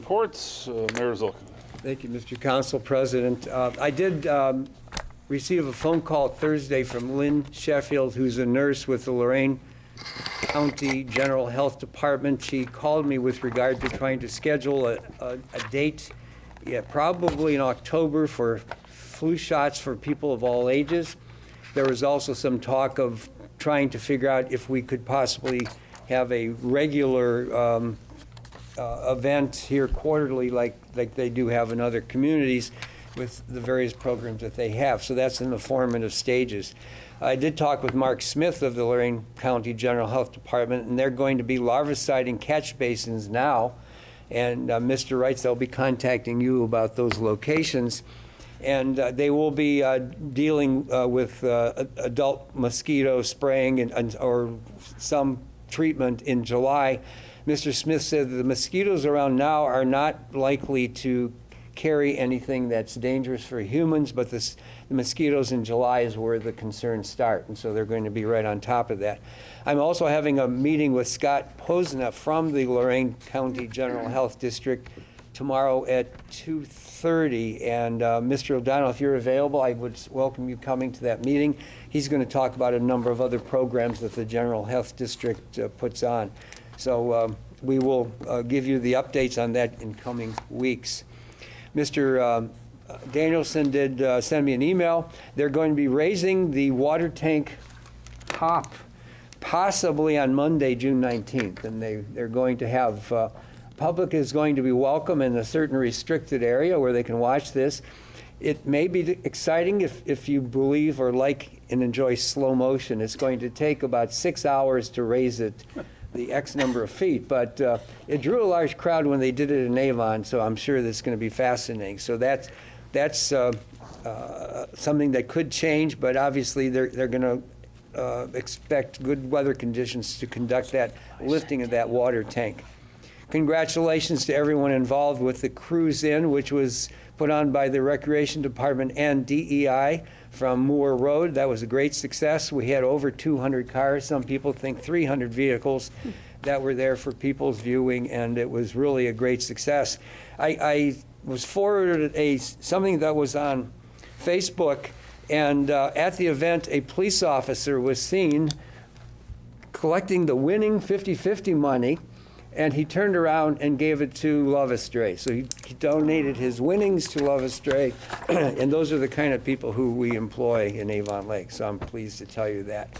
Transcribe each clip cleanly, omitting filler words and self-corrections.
reports. Mayor Zilk. Thank you, Mr. Council President. I did receive a phone call Thursday from Lynn Sheffield, who's a nurse with the Lorain County General Health Department. She called me with regard to trying to schedule a date, probably in October, for flu shots for people of all ages. There was also some talk of trying to figure out if we could possibly have a regular event here quarterly like they do have in other communities with the various programs that they have. So that's in the formative stages. I did talk with Mark Smith of the Lorain County General Health Department, and they're going to be larviciding catch basins now. And Mr. Wrights, they'll be contacting you about those locations. And they will be dealing with adult mosquito spraying or some treatment in July. Mr. Smith said that the mosquitoes around now are not likely to carry anything that's dangerous for humans, but the mosquitoes in July is where the concerns start, and so they're going to be right on top of that. I'm also having a meeting with Scott Posna from the Lorain County General Health District tomorrow at 2:30, and Mr. O'Donnell, if you're available, I would welcome you coming to that meeting. He's going to talk about a number of other programs that the General Health District puts on. So we will give you the updates on that in coming weeks. Mr. Danielson did send me an email. They're going to be raising the water tank top possibly on Monday, June 19th, and they're going to have public is going to be welcome in a certain restricted area where they can watch this. It may be exciting if you believe or like and enjoy slow motion. It's going to take about 6 hours to raise it the X number of feet, but it drew a large crowd when they did it in Avon, so I'm sure that's going to be fascinating. So that's something that could change, but obviously they're going to expect good weather conditions to conduct that lifting of that water tank. Congratulations to everyone involved with the cruise in, which was put on by the Recreation Department and DEI from Moore Road. That was a great success. We had over 200 cars. Some people think 300 vehicles that were there for people's viewing, and it was really a great success. I was forwarded something that was on Facebook, and at the event, a police officer was seen collecting the winning 50-50 money, and he turned around and gave it to Love Astray. So he donated his winnings to Love Astray, and those are the kind of people who we employ in Avon Lake, so I'm pleased to tell you that.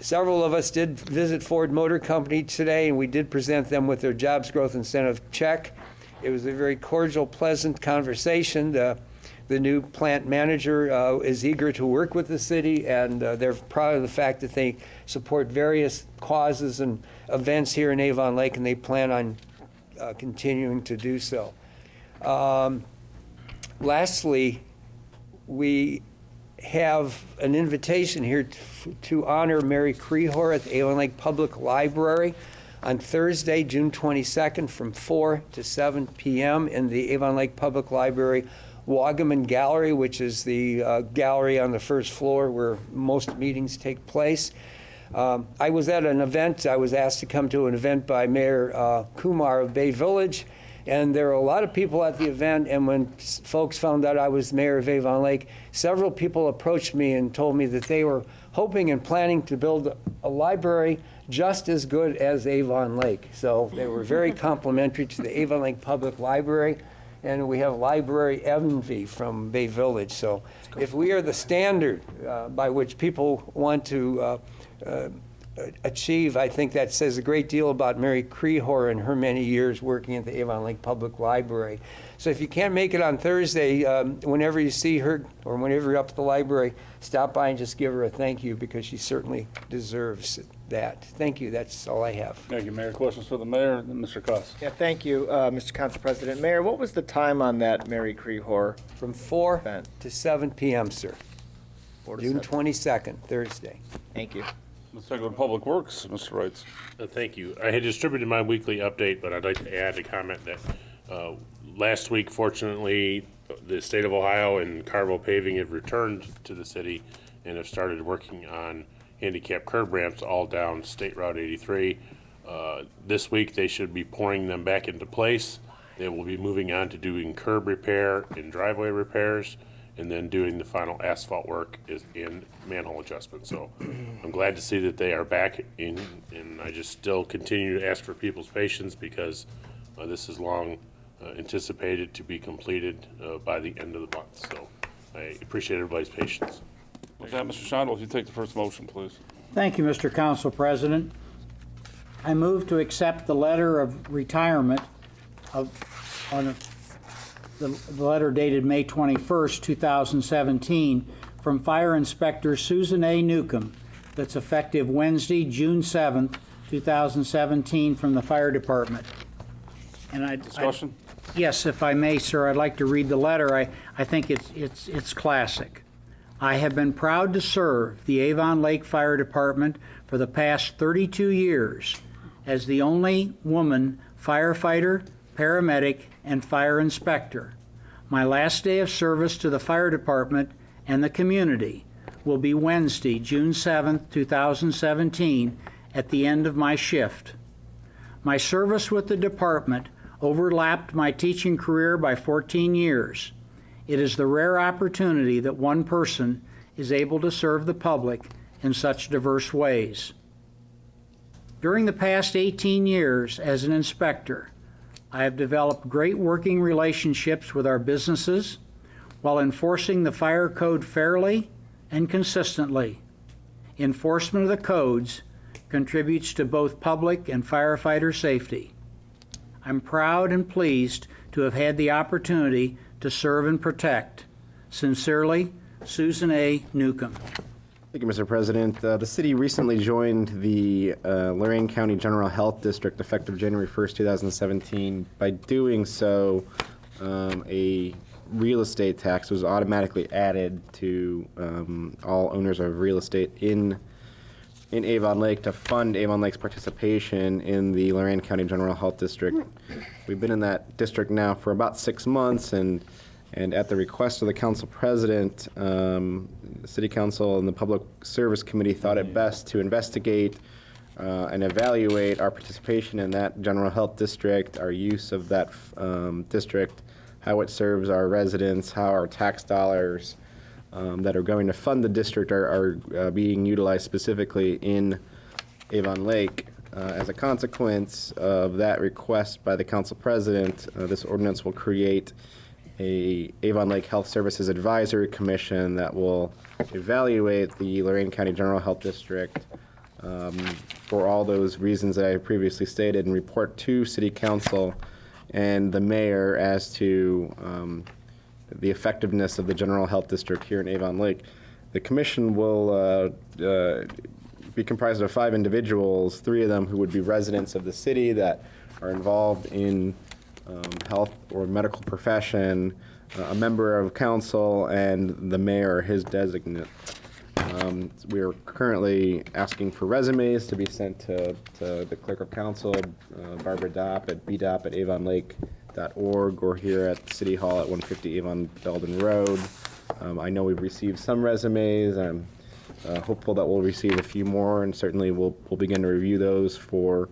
Several of us did visit Ford Motor Company today, and we did present them with their jobs growth incentive check. It was a very cordial, pleasant conversation. The new plant manager is eager to work with the city, and they're proud of the fact that they support various causes and events here in Avon Lake, and they plan on continuing to do so. Lastly, we have an invitation here to honor Mary Crehor at the Avon Lake Public Library on Thursday, June 22nd from 4 to 7 p.m. in the Avon Lake Public Library Wagaman Gallery, which is the gallery on the first floor where most meetings take place. I was at an event. I was asked to come to an event by Mayor Kumar of Bay Village, and there were a lot of people at the event, and when folks found out I was mayor of Avon Lake, several people approached me and told me that they were hoping and planning to build a library just as good as Avon Lake. So they were very complimentary to the Avon Lake Public Library. And we have library envy from Bay Village. So if we are the standard by which people want to achieve, I think that says a great deal about Mary Crehor and her many years working at the Avon Lake Public Library. So if you can't make it on Thursday, whenever you see her or whenever you're up at the library, stop by and just give her a thank you, because she certainly deserves that. Thank you. That's all I have. Thank you, Mayor. Questions for the mayor? Mr. Cuss. Yeah, thank you, Mr. Council President. Mayor, what was the time on that Mary Crehor? From 4 event? to 7 p.m., sir. 4 to June 7. 22nd, Thursday. Thank you. Let's talk about Public Works. Mr. Wrights. Thank you. I had distributed my weekly update, but I'd like to add a comment that last week, fortunately, the state of Ohio and Carville Paving have returned to the city and have started working on handicap curb ramps all down State Route 83. This week they should be pouring them back into place. They will be moving on to doing curb repair and driveway repairs, and then doing the final asphalt work is in manhole adjustment. So I'm glad to see that they are back in, and I just still continue to ask for people's patience because this is long anticipated to be completed by the end of the month. So I appreciate everybody's patience. With that, Mr. Shondell, if you take the first motion, please. Thank you, Mr. Council President. I move to accept the letter of retirement on the letter dated May 21st, 2017, from Fire Inspector Susan A. Newcomb, that's effective Wednesday, June 7th, 2017, from the Fire Department. And Discussion? Yes, if I may, sir, I'd like to read the letter. I think it's classic. I have been proud to serve the Avon Lake Fire Department for the past 32 years as the only woman firefighter, paramedic, and fire inspector. My last day of service to the fire department and the community will be Wednesday, June 7th, 2017, at the end of my shift. My service with the department overlapped my teaching career by 14 years. It is the rare opportunity that one person is able to serve the public in such diverse ways. During the past 18 years as an inspector, I have developed great working relationships with our businesses while enforcing the fire code fairly and consistently. Enforcement of the codes contributes to both public and firefighter safety. I'm proud and pleased to have had the opportunity to serve and protect. Sincerely, Susan A. Newcomb. Thank you, Mr. President. The city recently joined the Lorain County General Health District effective January 1st, 2017. By doing so, a real estate tax was automatically added to all owners of real estate in Avon Lake to fund Avon Lake's participation in the Lorain County General Health District. We've been in that district now for about 6 months, and at the request of the council president, the city council and the public service committee thought it best to investigate and evaluate our participation in that general health district, our use of that district, how it serves our residents, how our tax dollars that are going to fund the district are being utilized specifically in Avon Lake. As a consequence of that request by the council president, this ordinance will create a Avon Lake Health Services Advisory Commission that will evaluate the Lorain County General Health District for all those reasons that I previously stated and report to City Council and the mayor as to the effectiveness of the General Health District here in Avon Lake. The commission will be comprised of 5 individuals, 3 of them who would be residents of the city that are involved in health or medical profession, a member of council, and the mayor, his designate. We are currently asking for resumes to be sent to the clerk of council, Barbara Dopp at bdopp@avonlake.org, or here at City Hall at 150 Avon Belden Road. I know we've received some resumes. I'm hopeful that we'll receive a few more, and certainly we'll begin to review those for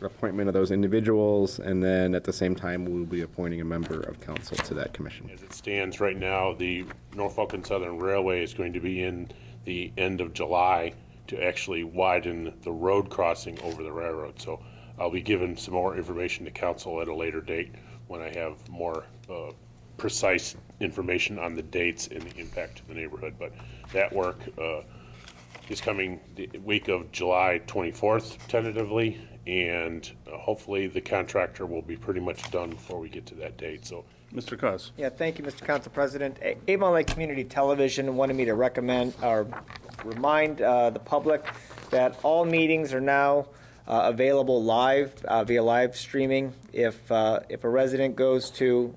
appointment of those individuals, and then at the same time we'll be appointing a member of council to that commission. As it stands right now, the Norfolk and Southern Railway is going to be in the end of July to actually widen the road crossing over the railroad. So I'll be giving some more information to council at a later date when I have more precise information on the dates and the impact to the neighborhood. But that work is coming the week of July 24th tentatively, and hopefully the contractor will be pretty much done before we get to that date. So, Mr. Cos. Yeah, thank you, Mr. Council President. Avon Lake Community Television wanted me to recommend or remind the public that all meetings are now available live via live streaming. If a resident goes to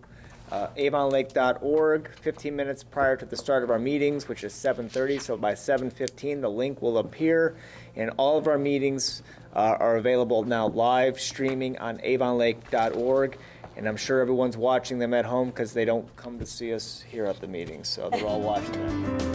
avonlake.org 15 minutes prior to the start of our meetings, which is 7:30, so by 7:15 the link will appear, and all of our meetings are available now live streaming on avonlake.org, and I'm sure everyone's watching them at home because they don't come to see us here at the meetings, so they're all watching them.